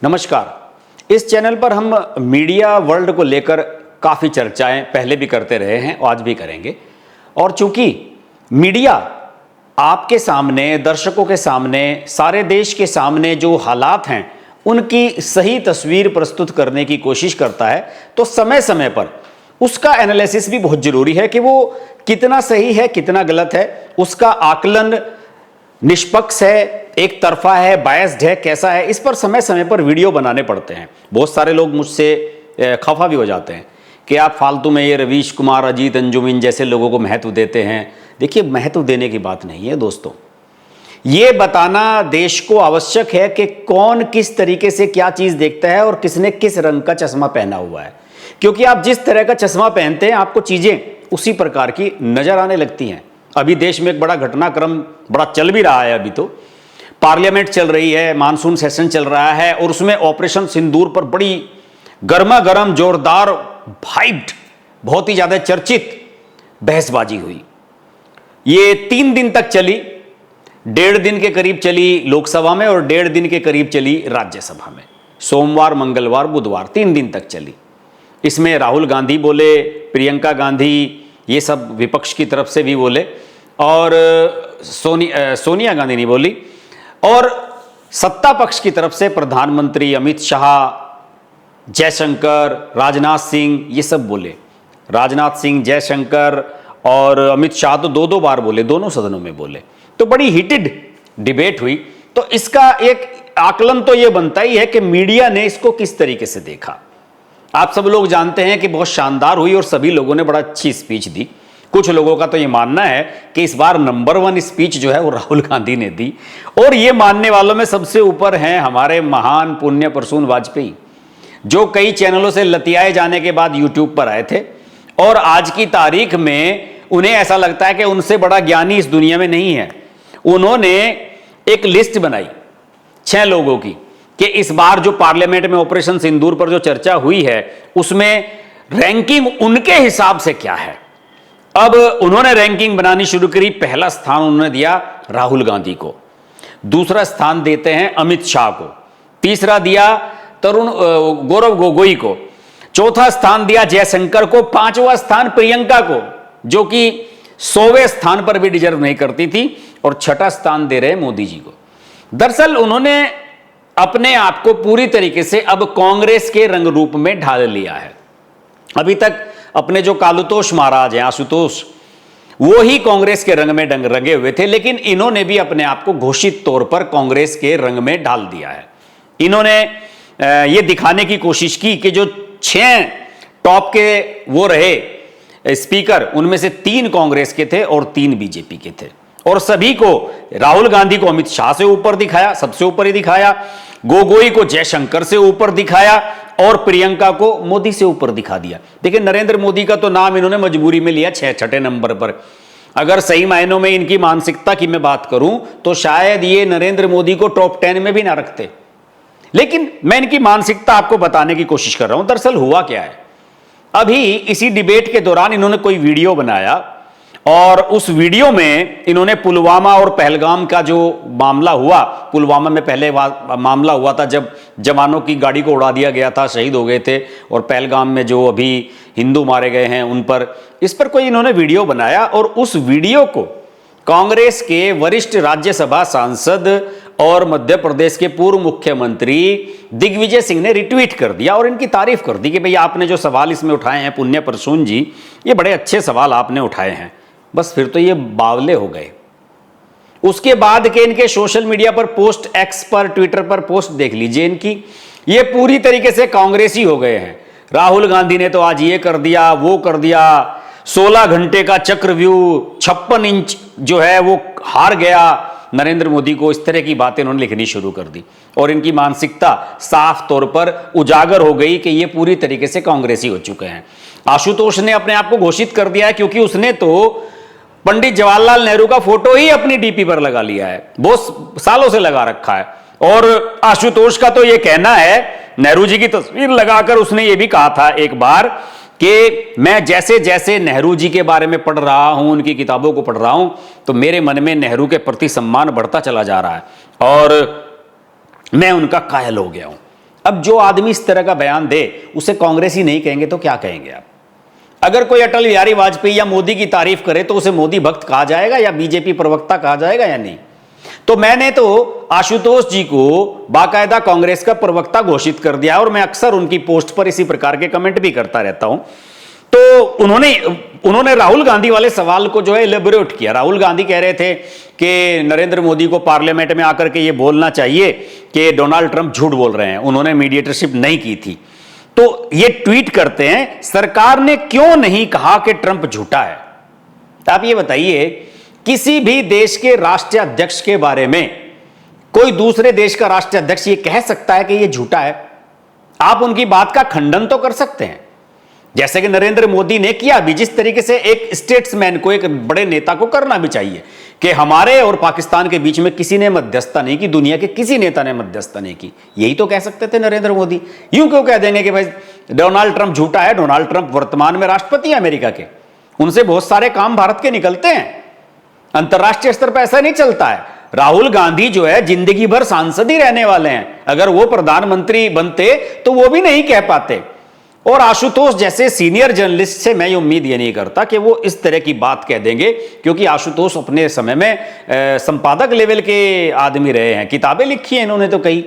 नमस्कार। इस चैनल पर हम मीडिया वर्ल्ड को लेकर काफ़ी चर्चाएं पहले भी करते रहे हैं, आज भी करेंगे। और चूंकि मीडिया आपके सामने, दर्शकों के सामने, सारे देश के सामने जो हालात हैं उनकी सही तस्वीर प्रस्तुत करने की कोशिश करता है, तो समय समय पर उसका एनालिसिस भी बहुत जरूरी है कि वो कितना सही है, कितना गलत है, उसका आकलन निष्पक्ष है, एक तरफा है, बायस्ड है, कैसा है, इस पर समय समय पर वीडियो बनाने पड़ते हैं। बहुत सारे लोग मुझसे खफा भी हो जाते हैं कि आप फालतू में ये रवीश कुमार, अजीत अंजुम जैसे लोगों को महत्व देते हैं। देखिए, महत्व देने की बात नहीं है दोस्तों, ये बताना देश को आवश्यक है कि कौन किस तरीके से क्या चीज देखता है और किसने किस रंग का चश्मा पहना हुआ है। क्योंकि आप जिस तरह का चश्मा पहनते हैं आपको चीजें उसी प्रकार की नजर आने लगती हैं। अभी देश में एक बड़ा घटनाक्रम बड़ा चल भी रहा है। अभी तो पार्लियामेंट चल रही है, मानसून सेशन चल रहा है और उसमें ऑपरेशन सिंदूर पर बड़ी गर्मा गर्म, जोरदार, हाइप्ड, बहुत ही ज्यादा चर्चित बहसबाजी हुई। ये 3 दिन तक चली, 1.5 दिन के करीब चली लोकसभा में और 1.5 दिन के करीब चली राज्यसभा में। सोमवार, मंगलवार, बुधवार 3 दिन तक चली। इसमें राहुल गांधी बोले, प्रियंका गांधी, ये सब विपक्ष की तरफ से भी बोले, और सोनिया गांधी नहीं बोली, और सत्ता पक्ष की तरफ से प्रधानमंत्री अमित शाह, जयशंकर, राजनाथ सिंह, ये सब बोले। राजनाथ सिंह, जयशंकर और अमित शाह तो 2-2 बार बोले, दोनों सदनों में बोले। तो बड़ी हीटेड डिबेट हुई। तो इसका एक आकलन तो ये बनता ही है कि मीडिया ने इसको किस तरीके से देखा। आप सब लोग जानते हैं कि बहुत शानदार हुई और सभी लोगों ने बड़ा अच्छी स्पीच दी। कुछ लोगों का तो ये मानना है कि इस बार नंबर 1 स्पीच जो है वो राहुल गांधी ने दी, और ये मानने वालों में सबसे ऊपर हैं हमारे महान पुण्य प्रसून वाजपेयी, जो कई चैनलों से लतियाए जाने के बाद यूट्यूब पर आए थे। और आज की तारीख में उन्हें ऐसा लगता है कि उनसे बड़ा ज्ञानी इस दुनिया में नहीं है। उन्होंने एक लिस्ट बनाई 6 लोगों की कि इस बार जो पार्लियामेंट में ऑपरेशन सिंदूर पर जो चर्चा हुई है उसमें रैंकिंग उनके हिसाब से क्या है। अब उन्होंने रैंकिंग बनानी शुरू करी। पहला स्थान उन्होंने दिया राहुल गांधी को, दूसरा स्थान देते हैं अमित शाह को, तीसरा दिया गौरव गोगोई को, चौथा स्थान दिया जयशंकर को, 5वां स्थान प्रियंका को, जो कि 100वें स्थान पर भी डिजर्व नहीं करती थी, और 6ठा स्थान दे रहे मोदी जी को। दरअसल उन्होंने अपने आप को पूरी तरीके से अब कांग्रेस के रंग रूप में ढाल लिया है। अभी तक अपने जो कालुतोष महाराज हैं, आशुतोष, वो ही कांग्रेस के रंग में रंगे हुए थे, लेकिन इन्होंने भी अपने आप को घोषित तौर पर कांग्रेस के रंग में ढाल दिया है। इन्होंने ये दिखाने की कोशिश की कि जो 6 टॉप के वो रहे स्पीकर, उनमें से 3 कांग्रेस के थे और 3 बीजेपी के थे, और सभी को, राहुल गांधी को अमित शाह से ऊपर दिखाया, सबसे ऊपर ही दिखाया, गोगोई को जयशंकर से ऊपर दिखाया, और प्रियंका को मोदी से ऊपर दिखा दिया। देखिए, नरेंद्र मोदी का तो नाम इन्होंने मजबूरी में लिया 6ठे नंबर पर। अगर सही मायनों में इनकी मानसिकता की मैं बात करूं तो शायद ये नरेंद्र मोदी को टॉप 10 में भी ना रखते, लेकिन मैं इनकी मानसिकता आपको बताने की कोशिश कर रहा हूं। दरअसल हुआ क्या है, अभी इसी डिबेट के दौरान इन्होंने कोई वीडियो बनाया, और उस वीडियो में इन्होंने पुलवामा और पहलगाम का जो मामला हुआ, पुलवामा में पहले मामला हुआ था जब जवानों की गाड़ी को उड़ा दिया गया था, शहीद हो गए थे, और पहलगाम में जो अभी हिंदू मारे गए हैं उन पर, इस पर कोई इन्होंने वीडियो बनाया, और उस वीडियो को कांग्रेस के वरिष्ठ राज्यसभा सांसद और मध्य प्रदेश के पूर्व मुख्यमंत्री दिग्विजय सिंह ने रिट्वीट कर दिया और इनकी तारीफ कर दी कि भैया आपने जो सवाल इसमें उठाए हैं पुण्य प्रसून जी, ये बड़े अच्छे सवाल आपने उठाए हैं। बस फिर तो ये बावले हो गए। उसके बाद के इनके सोशल मीडिया पर पोस्ट, एक्स पर, ट्विटर पर पोस्ट देख लीजिए इनकी, ये पूरी तरीके से कांग्रेसी हो गए हैं। राहुल गांधी ने तो आज ये कर दिया, वो कर दिया, 16 घंटे का चक्रव्यूह, 56 इंच जो है वो हार गया नरेंद्र मोदी को, इस तरह की बातें उन्होंने लिखनी शुरू कर दी, और इनकी मानसिकता साफ तौर पर उजागर हो गई कि ये पूरी तरीके से कांग्रेसी हो चुके हैं। आशुतोष ने अपने आप को घोषित कर दिया है, क्योंकि उसने तो पंडित जवाहरलाल नेहरू का फोटो ही अपनी डीपी पर लगा लिया है, बहुत सालों से लगा रखा है, और आशुतोष का तो यह कहना है, नेहरू जी की तस्वीर लगाकर उसने ये भी कहा था एक बार कि मैं जैसे जैसे नेहरू जी के बारे में पढ़ रहा हूं, उनकी किताबों को पढ़ रहा हूं, तो मेरे मन में नेहरू के प्रति सम्मान बढ़ता चला जा रहा है और मैं उनका कायल हो गया हूं। अब जो आदमी इस तरह का बयान दे उसे कांग्रेसी नहीं कहेंगे तो क्या कहेंगे आप? अगर कोई अटल बिहारी वाजपेयी या मोदी की तारीफ करे तो उसे मोदी भक्त कहा जाएगा या बीजेपी प्रवक्ता कहा जाएगा या नहीं? तो मैंने तो आशुतोष जी को बाकायदा कांग्रेस का प्रवक्ता घोषित कर दिया और मैं अक्सर उनकी पोस्ट पर इसी प्रकार के कमेंट भी करता रहता हूं। तो उन्होंने राहुल गांधी वाले सवाल को जो है इलेबोरेट किया। राहुल गांधी कह रहे थे कि नरेंद्र मोदी को पार्लियामेंट में आकर के ये बोलना चाहिए कि डोनाल्ड ट्रंप झूठ बोल रहे हैं, उन्होंने मीडिएटरशिप नहीं की थी। तो ये ट्वीट करते हैं, सरकार ने क्यों नहीं कहा कि ट्रंप झूठा है? तो आप ये बताइए, किसी भी देश के राष्ट्रीय अध्यक्ष के बारे में कोई दूसरे देश का राष्ट्रीय अध्यक्ष ये कह सकता है कि ये झूठा है? आप उनकी बात का खंडन तो कर सकते हैं, जैसे कि नरेंद्र मोदी ने किया भी। जिस तरीके से एक स्टेट्समैन को, एक बड़े नेता को करना भी चाहिए कि हमारे और पाकिस्तान के बीच में किसी ने मध्यस्थता नहीं की, दुनिया के किसी नेता ने मध्यस्थता नहीं की, यही तो कह सकते थे नरेंद्र मोदी। यूं क्यों कह देंगे कि भाई डोनाल्ड ट्रंप झूठा है? डोनाल्ड ट्रंप वर्तमान में राष्ट्रपति है अमेरिका के, उनसे बहुत सारे काम भारत के निकलते हैं, अंतरराष्ट्रीय स्तर पर ऐसा नहीं चलता है। राहुल गांधी जो है जिंदगी भर सांसद ही रहने वाले हैं, अगर वो प्रधानमंत्री बनते तो वो भी नहीं कह पाते। और आशुतोष जैसे सीनियर जर्नलिस्ट से मैं ये उम्मीद ये नहीं करता कि वो इस तरह की बात कह देंगे, क्योंकि आशुतोष अपने समय में संपादक लेवल के आदमी रहे हैं, किताबें लिखी हैं इन्होंने तो कई।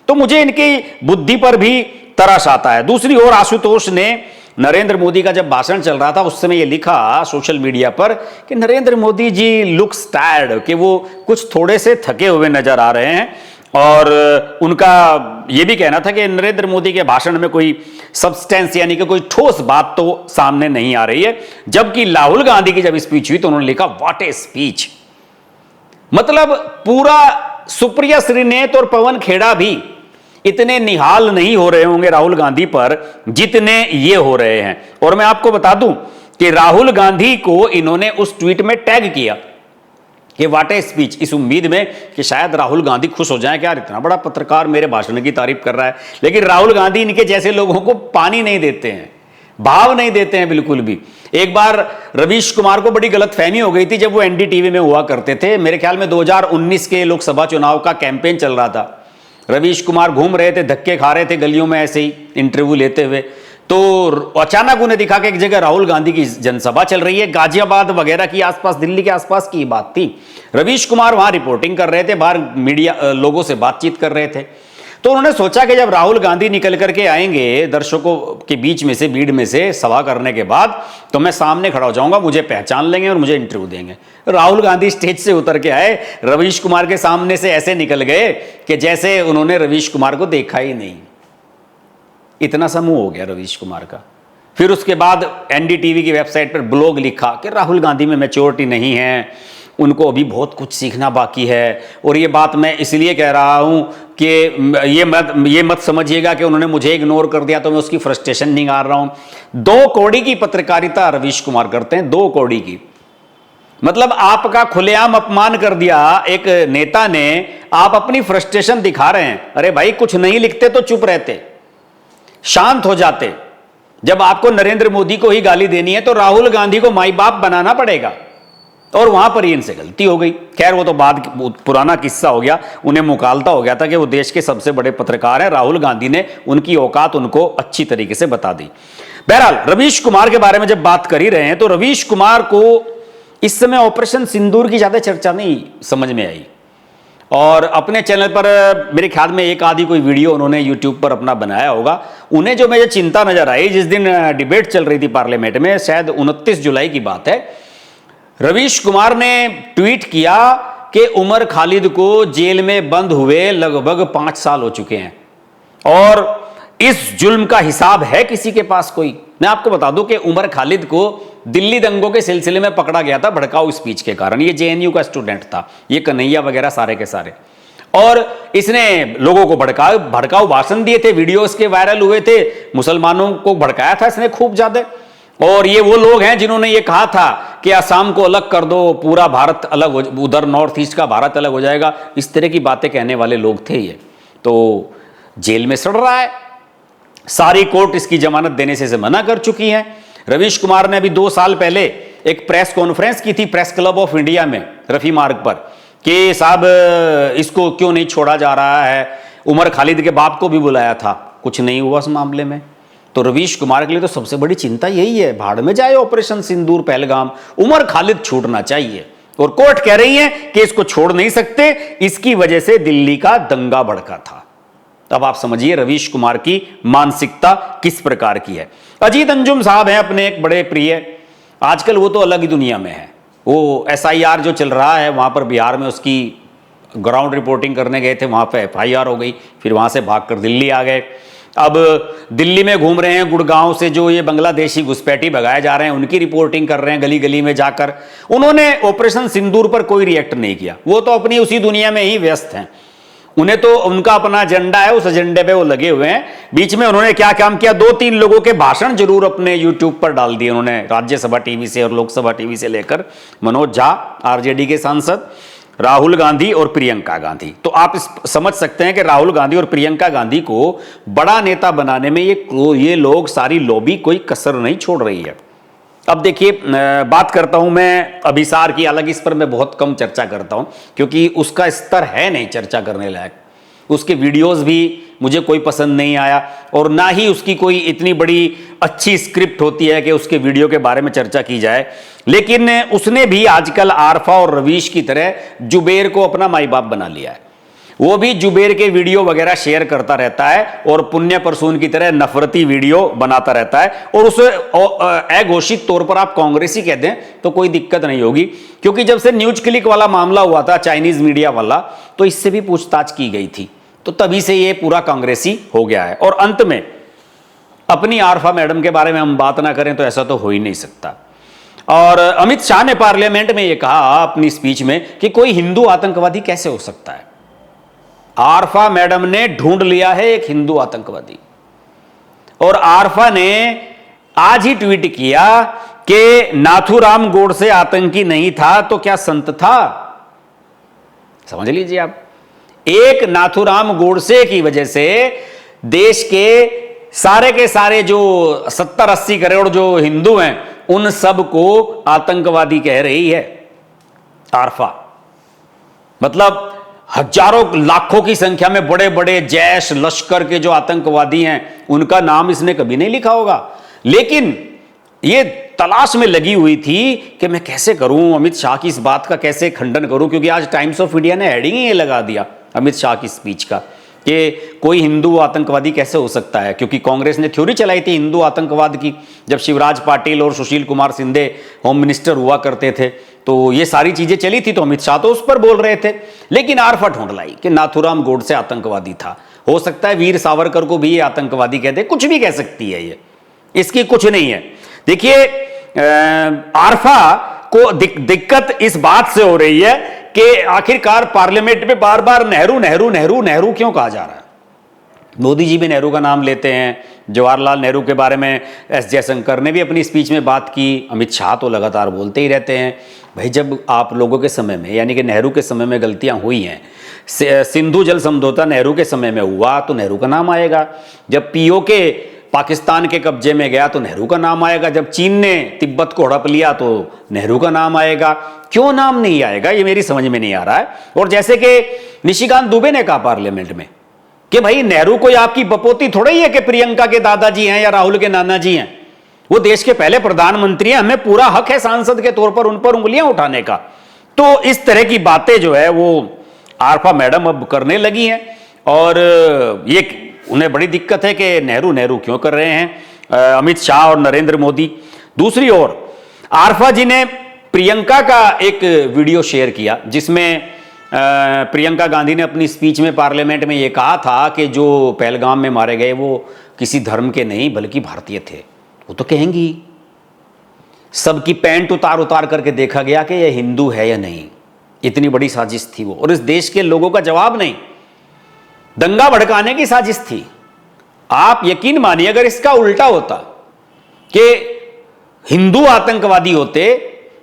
तो मुझे इनकी बुद्धि पर भी तरस आता है। दूसरी ओर आशुतोष ने नरेंद्र मोदी का जब भाषण चल रहा था उस समय ये लिखा सोशल मीडिया पर कि नरेंद्र मोदी जी लुक्स टायर्ड, कि वो कुछ थोड़े से थके हुए नजर आ रहे हैं। और उनका यह भी कहना था कि नरेंद्र मोदी के भाषण में कोई सब्सटेंस यानी कि कोई ठोस बात तो सामने नहीं आ रही है। जबकि राहुल गांधी की जब स्पीच हुई तो उन्होंने लिखा व्हाट ए स्पीच। मतलब पूरा सुप्रिया श्रीनेत और पवन खेड़ा भी इतने निहाल नहीं हो रहे होंगे राहुल गांधी पर जितने ये हो रहे हैं। और मैं आपको बता दूं कि राहुल गांधी को इन्होंने उस ट्वीट में टैग किया कि व्हाट ए स्पीच, इस उम्मीद में कि शायद राहुल गांधी खुश हो जाए कि यार इतना बड़ा पत्रकार मेरे भाषण की तारीफ कर रहा है। लेकिन राहुल गांधी इनके जैसे लोगों को पानी नहीं देते हैं, भाव नहीं देते हैं बिल्कुल भी। एक बार रवीश कुमार को बड़ी गलतफहमी हो गई थी जब वो एनडीटीवी में हुआ करते थे, मेरे ख्याल में 2019 के लोकसभा चुनाव का कैंपेन चल रहा था। रवीश कुमार घूम रहे थे, धक्के खा रहे थे गलियों में ऐसे ही इंटरव्यू लेते हुए, तो अचानक उन्हें दिखा कि एक जगह राहुल गांधी की जनसभा चल रही है, गाजियाबाद वगैरह की आसपास, दिल्ली के आसपास की बात थी। रवीश कुमार वहां रिपोर्टिंग कर रहे थे, बाहर मीडिया लोगों से बातचीत कर रहे थे। तो उन्होंने सोचा कि जब राहुल गांधी निकल करके आएंगे दर्शकों के बीच में से, भीड़ में से सभा करने के बाद, तो मैं सामने खड़ा हो जाऊंगा, मुझे पहचान लेंगे और मुझे इंटरव्यू देंगे। राहुल गांधी स्टेज से उतर के आए, रवीश कुमार के सामने से ऐसे निकल गए कि जैसे उन्होंने रवीश कुमार को देखा ही नहीं। इतना समूह हो गया रवीश कुमार का। फिर उसके बाद एनडीटीवी की वेबसाइट पर ब्लॉग लिखा कि राहुल गांधी में मैच्योरिटी नहीं है, उनको अभी बहुत कुछ सीखना बाकी है। और ये बात मैं इसलिए कह रहा हूं कि ये मत समझिएगा कि उन्होंने मुझे इग्नोर कर दिया तो मैं उसकी फ्रस्ट्रेशन नहीं आ रहा हूं। 2 कौड़ी की पत्रकारिता रवीश कुमार करते हैं, 2 कौड़ी की। मतलब आपका खुलेआम अपमान कर दिया एक नेता ने, आप अपनी फ्रस्ट्रेशन दिखा रहे हैं। अरे भाई कुछ नहीं लिखते तो चुप रहते, शांत हो जाते। जब आपको नरेंद्र मोदी को ही गाली देनी है तो राहुल गांधी को माई बाप बनाना पड़ेगा, और वहां पर ही इनसे गलती हो गई। खैर वो तो बाद पुराना किस्सा हो गया, उन्हें मुकालता हो गया था कि वो देश के सबसे बड़े पत्रकार हैं। राहुल गांधी ने उनकी औकात उनको अच्छी तरीके से बता दी। बहरहाल रवीश कुमार के बारे में जब बात कर ही रहे हैं तो रवीश कुमार को इस समय ऑपरेशन सिंदूर की ज्यादा चर्चा नहीं समझ में आई, और अपने चैनल पर मेरे ख्याल में एक आधी कोई वीडियो उन्होंने यूट्यूब पर अपना बनाया होगा। उन्हें जो मुझे चिंता नजर आई जिस दिन डिबेट चल रही थी पार्लियामेंट में, शायद 29 जुलाई की बात है, रवीश कुमार ने ट्वीट किया कि उमर खालिद को जेल में बंद हुए लगभग 5 साल हो चुके हैं और इस जुल्म का हिसाब है किसी के पास कोई। मैं आपको बता दूं कि उमर खालिद को दिल्ली दंगों के सिलसिले में पकड़ा गया था भड़काऊ स्पीच के कारण। ये जेएनयू का स्टूडेंट था, ये कन्हैया वगैरह सारे के सारे, और इसने लोगों को भड़काऊ भाषण दिए थे, वीडियो इसके वायरल हुए थे, मुसलमानों को भड़काया था इसने खूब ज्यादा। और ये वो लोग हैं जिन्होंने ये कहा था कि असम को अलग कर दो, पूरा भारत अलग हो, उधर नॉर्थ ईस्ट का भारत अलग हो जाएगा, इस तरह की बातें कहने वाले लोग थे ये। तो जेल में सड़ रहा है, सारी कोर्ट इसकी जमानत देने से मना कर चुकी है। रवीश कुमार ने अभी 2 साल पहले एक प्रेस कॉन्फ्रेंस की थी प्रेस क्लब ऑफ इंडिया में रफी मार्ग पर कि साहब इसको क्यों नहीं छोड़ा जा रहा है। उमर खालिद के बाप को भी बुलाया था, कुछ नहीं हुआ उस मामले में। तो रवीश कुमार के लिए तो सबसे बड़ी चिंता यही है, भाड़ में जाए ऑपरेशन सिंदूर पहलगाम, उमर खालिद छूटना चाहिए। और कोर्ट कह रही है कि इसको छोड़ नहीं सकते, इसकी वजह से दिल्ली का दंगा भड़का था। अब आप समझिए रवीश कुमार की मानसिकता किस प्रकार की है। अजीत अंजुम साहब हैं अपने एक बड़े प्रिय, आजकल वो तो अलग ही दुनिया में है। वो SIR जो चल रहा है वहां पर बिहार में, उसकी ग्राउंड रिपोर्टिंग करने गए थे, वहां पे FIR हो गई, फिर वहां से भागकर दिल्ली आ गए। अब दिल्ली में घूम रहे हैं, गुड़गांव से जो ये बांग्लादेशी घुसपैठी भगाए जा रहे हैं उनकी रिपोर्टिंग कर रहे हैं गली गली में जाकर। उन्होंने ऑपरेशन सिंदूर पर कोई रिएक्ट नहीं किया, वो तो अपनी उसी दुनिया में ही व्यस्त हैं। उन्हें तो उनका अपना एजेंडा है, उस एजेंडे पे वो लगे हुए हैं। बीच में उन्होंने क्या काम किया, 2-3 लोगों के भाषण जरूर अपने यूट्यूब पर डाल दिए उन्होंने, राज्यसभा टीवी से और लोकसभा टीवी से लेकर। मनोज झा RJD के सांसद, राहुल गांधी और प्रियंका गांधी। तो आप समझ सकते हैं कि राहुल गांधी और प्रियंका गांधी को बड़ा नेता बनाने में ये लोग सारी लॉबी कोई कसर नहीं छोड़ रही है। अब देखिए, बात करता हूं मैं अभिसार की, अलग इस पर मैं बहुत कम चर्चा करता हूं क्योंकि उसका स्तर है नहीं चर्चा करने लायक। उसके वीडियोस भी मुझे कोई पसंद नहीं आया और ना ही उसकी कोई इतनी बड़ी अच्छी स्क्रिप्ट होती है कि उसके वीडियो के बारे में चर्चा की जाए। लेकिन उसने भी आजकल आरफा और रवीश की तरह जुबेर को अपना माई बाप बना लिया है। वो भी जुबेर के वीडियो वगैरह शेयर करता रहता है और पुण्य परसून की तरह नफरती वीडियो बनाता रहता है। और उसे अघोषित तौर पर आप कांग्रेसी कह दें तो कोई दिक्कत नहीं होगी, क्योंकि जब से न्यूज क्लिक वाला मामला हुआ था, चाइनीज मीडिया वाला, तो इससे भी पूछताछ की गई थी, तो तभी से ये पूरा कांग्रेसी हो गया है। और अंत में अपनी आरफा मैडम के बारे में हम बात ना करें तो ऐसा तो हो ही नहीं सकता। और अमित शाह ने पार्लियामेंट में ये कहा अपनी स्पीच में कि कोई हिंदू आतंकवादी कैसे हो सकता है। आरफा मैडम ने ढूंढ लिया है एक हिंदू आतंकवादी। और आरफा ने आज ही ट्वीट किया कि नाथूराम गोडसे आतंकी नहीं था तो क्या संत था। समझ लीजिए आप, एक नाथूराम गोडसे की वजह से देश के सारे जो 70-80 करोड़ जो हिंदू हैं उन सब को आतंकवादी कह रही है आरफा। मतलब हजारों लाखों की संख्या में बड़े बड़े जैश लश्कर के जो आतंकवादी हैं उनका नाम इसने कभी नहीं लिखा होगा, लेकिन ये तलाश में लगी हुई थी कि मैं कैसे करूं, अमित शाह की इस बात का कैसे खंडन करूं, क्योंकि आज टाइम्स ऑफ इंडिया ने हेडिंग ही ये लगा दिया अमित शाह की स्पीच का कि कोई हिंदू आतंकवादी कैसे हो सकता है। क्योंकि कांग्रेस ने थ्योरी चलाई थी हिंदू आतंकवाद की, जब शिवराज पाटिल और सुशील कुमार शिंदे होम मिनिस्टर हुआ करते थे तो ये सारी चीजें चली थी, तो अमित शाह तो उस पर बोल रहे थे। लेकिन आरफा ढूंढ लाई कि नाथूराम गोडसे आतंकवादी था। हो सकता है वीर सावरकर को भी ये आतंकवादी कहते, कुछ भी कह सकती है, ये इसकी कुछ नहीं है। देखिए, आरफा को दिक्कत इस बात से हो रही है कि आखिरकार पार्लियामेंट में बार बार नेहरू नेहरू नेहरू नेहरू क्यों कहा जा रहा है। मोदी जी भी नेहरू का नाम लेते हैं, जवाहरलाल नेहरू के बारे में एस जयशंकर ने भी अपनी स्पीच में बात की, अमित शाह तो लगातार बोलते ही रहते हैं। भाई, जब आप लोगों के समय में यानी कि नेहरू के समय में गलतियां हुई हैं, सिंधु जल समझौता नेहरू के समय में हुआ तो नेहरू का नाम आएगा, जब POK पाकिस्तान के कब्जे में गया तो नेहरू का नाम आएगा, जब चीन ने तिब्बत को हड़प लिया तो नेहरू का नाम आएगा। क्यों नाम नहीं आएगा, ये मेरी समझ में नहीं आ रहा है। और जैसे कि निशिकांत दुबे ने कहा पार्लियामेंट में कि भाई नेहरू कोई आपकी बपोती थोड़ा ही है कि प्रियंका के दादाजी हैं या राहुल के नाना जी हैं, वो देश के पहले प्रधानमंत्री हैं, हमें पूरा हक है सांसद के तौर पर उन पर उंगलियां उठाने का। तो इस तरह की बातें जो है वो आरफा मैडम अब करने लगी हैं और ये उन्हें बड़ी दिक्कत है कि नेहरू नेहरू क्यों कर रहे हैं अमित शाह और नरेंद्र मोदी। दूसरी ओर आरफा जी ने प्रियंका का एक वीडियो शेयर किया जिसमें प्रियंका गांधी ने अपनी स्पीच में पार्लियामेंट में यह कहा था कि जो पहलगाम में मारे गए वो किसी धर्म के नहीं बल्कि भारतीय थे। वो तो कहेंगी, सबकी पैंट उतार उतार करके देखा गया कि यह हिंदू है या नहीं। इतनी बड़ी साजिश थी वो, और इस देश के लोगों का जवाब नहीं, दंगा भड़काने की साजिश थी। आप यकीन मानिए अगर इसका उल्टा होता कि हिंदू आतंकवादी होते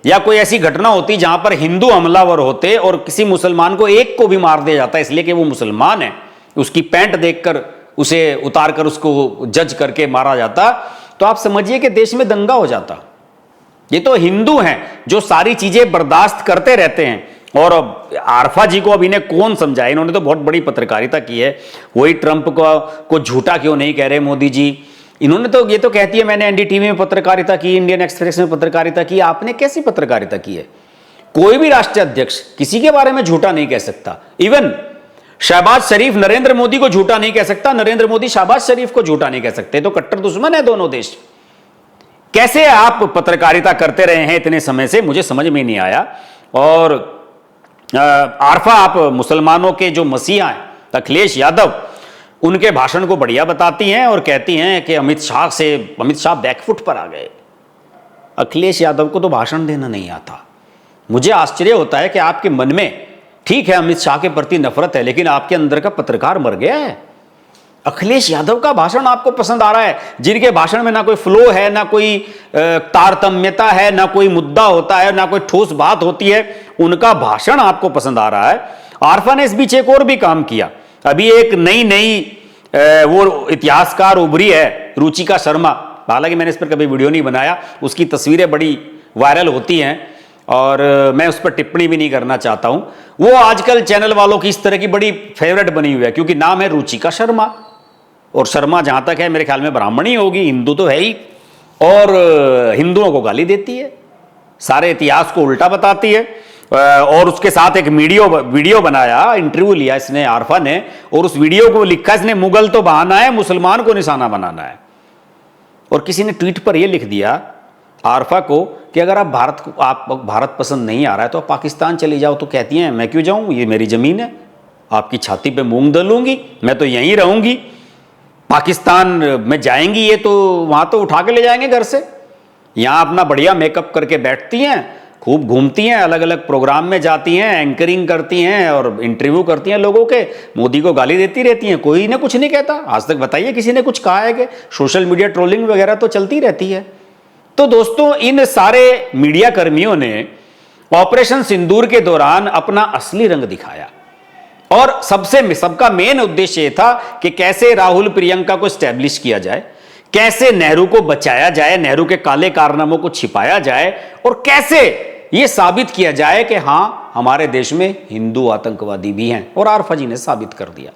या कोई ऐसी घटना होती जहां पर हिंदू हमलावर होते और किसी मुसलमान को एक को भी मार दिया जाता इसलिए कि वो मुसलमान है, उसकी पैंट देखकर उसे उतार कर उसको जज करके मारा जाता, तो आप समझिए कि देश में दंगा हो जाता। ये तो हिंदू हैं जो सारी चीजें बर्दाश्त करते रहते हैं। और आरफा जी को अब इन्हें कौन समझाए, इन्होंने तो बहुत बड़ी पत्रकारिता की है। वही ट्रंप को झूठा क्यों नहीं कह रहे मोदी जी, इन्होंने तो ये तो कहती है मैंने एनडीटीवी में पत्रकारिता की, इंडियन एक्सप्रेस में पत्रकारिता की। आपने कैसी पत्रकारिता की है? कोई भी राष्ट्रीय अध्यक्ष किसी के बारे में झूठा नहीं कह सकता। इवन शहबाज शरीफ नरेंद्र मोदी को झूठा नहीं कह सकता, नरेंद्र मोदी शहबाज शरीफ को झूठा नहीं कह सकते। तो कट्टर दुश्मन है दोनों देश। कैसे आप पत्रकारिता करते रहे हैं इतने समय से, मुझे समझ में नहीं आया। और आरफा, आप मुसलमानों के जो मसीहा हैं अखिलेश यादव, उनके भाषण को बढ़िया बताती हैं और कहती हैं कि अमित शाह बैकफुट पर आ गए। अखिलेश यादव को तो भाषण देना नहीं आता। मुझे आश्चर्य होता है कि आपके मन में, ठीक है अमित शाह के प्रति नफरत है, लेकिन आपके अंदर का पत्रकार मर गया है। अखिलेश यादव का भाषण आपको पसंद आ रहा है, जिनके भाषण में ना कोई फ्लो है, ना कोई तारतम्यता है, ना कोई मुद्दा होता है, ना कोई ठोस बात होती है, उनका भाषण आपको पसंद आ रहा है। आरफा ने इस बीच एक और भी काम किया। अभी एक नई वो इतिहासकार उभरी है, रुचिका शर्मा। हालांकि मैंने इस पर कभी वीडियो नहीं बनाया, उसकी तस्वीरें बड़ी वायरल होती हैं और मैं उस पर टिप्पणी भी नहीं करना चाहता हूं। वो आजकल चैनल वालों की इस तरह की बड़ी फेवरेट बनी हुई है, क्योंकि नाम है रुचिका शर्मा, और शर्मा जहां तक है मेरे ख्याल में ब्राह्मणी होगी, हिंदू तो है ही, और हिंदुओं को गाली देती है, सारे इतिहास को उल्टा बताती है। और उसके साथ एक वीडियो बनाया, इंटरव्यू लिया इसने आरफा ने, और उस वीडियो को लिखा इसने, मुगल तो बहाना है, मुसलमान को निशाना बनाना है। और किसी ने ट्वीट पर यह लिख दिया आरफा को कि अगर आप भारत पसंद नहीं आ रहा है तो आप पाकिस्तान चली जाओ। तो कहती हैं मैं क्यों जाऊं, ये मेरी जमीन है, आपकी छाती पे मूंग दलूंगी, मैं तो यहीं रहूंगी। पाकिस्तान में जाएंगी ये तो वहां तो उठा के ले जाएंगे घर से। यहां अपना बढ़िया मेकअप करके बैठती हैं, खूब घूमती हैं, अलग अलग प्रोग्राम में जाती हैं, एंकरिंग करती हैं और इंटरव्यू करती हैं लोगों के, मोदी को गाली देती रहती हैं, कोई ने कुछ नहीं कहता। आज तक बताइए किसी ने कुछ कहा है कि? सोशल मीडिया ट्रोलिंग वगैरह तो चलती रहती है। तो दोस्तों, इन सारे मीडिया कर्मियों ने ऑपरेशन सिंदूर के दौरान अपना असली रंग दिखाया, और सबका मेन उद्देश्य यह था कि कैसे राहुल प्रियंका को स्टैब्लिश किया जाए, कैसे नेहरू को बचाया जाए, नेहरू के काले कारनामों को छिपाया जाए, और कैसे यह साबित किया जाए कि हां हमारे देश में हिंदू आतंकवादी भी हैं। और आरफा जी ने साबित कर दिया।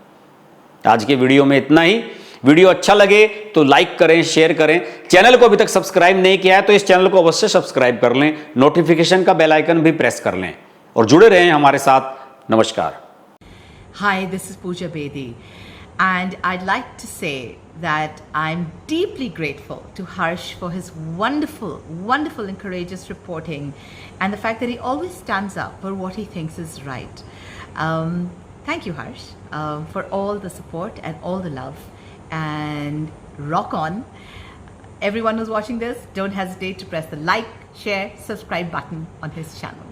आज के वीडियो में इतना ही। वीडियो अच्छा लगे तो लाइक करें, शेयर करें। चैनल को अभी तक सब्सक्राइब नहीं किया है तो इस चैनल को अवश्य सब्सक्राइब कर लें, नोटिफिकेशन का बेल आइकन भी प्रेस कर लें और जुड़े रहें हमारे साथ। नमस्कार। Hi, this is Pooja Bedi, and I'd like to say that I'm deeply grateful to Harsh for his wonderful and courageous reporting, and the fact that he always stands up for what he thinks is right. Thank you, Harsh, for all the support and all the love, and rock on. Everyone who's watching this, don't hesitate to press the like, share, subscribe button on his channel.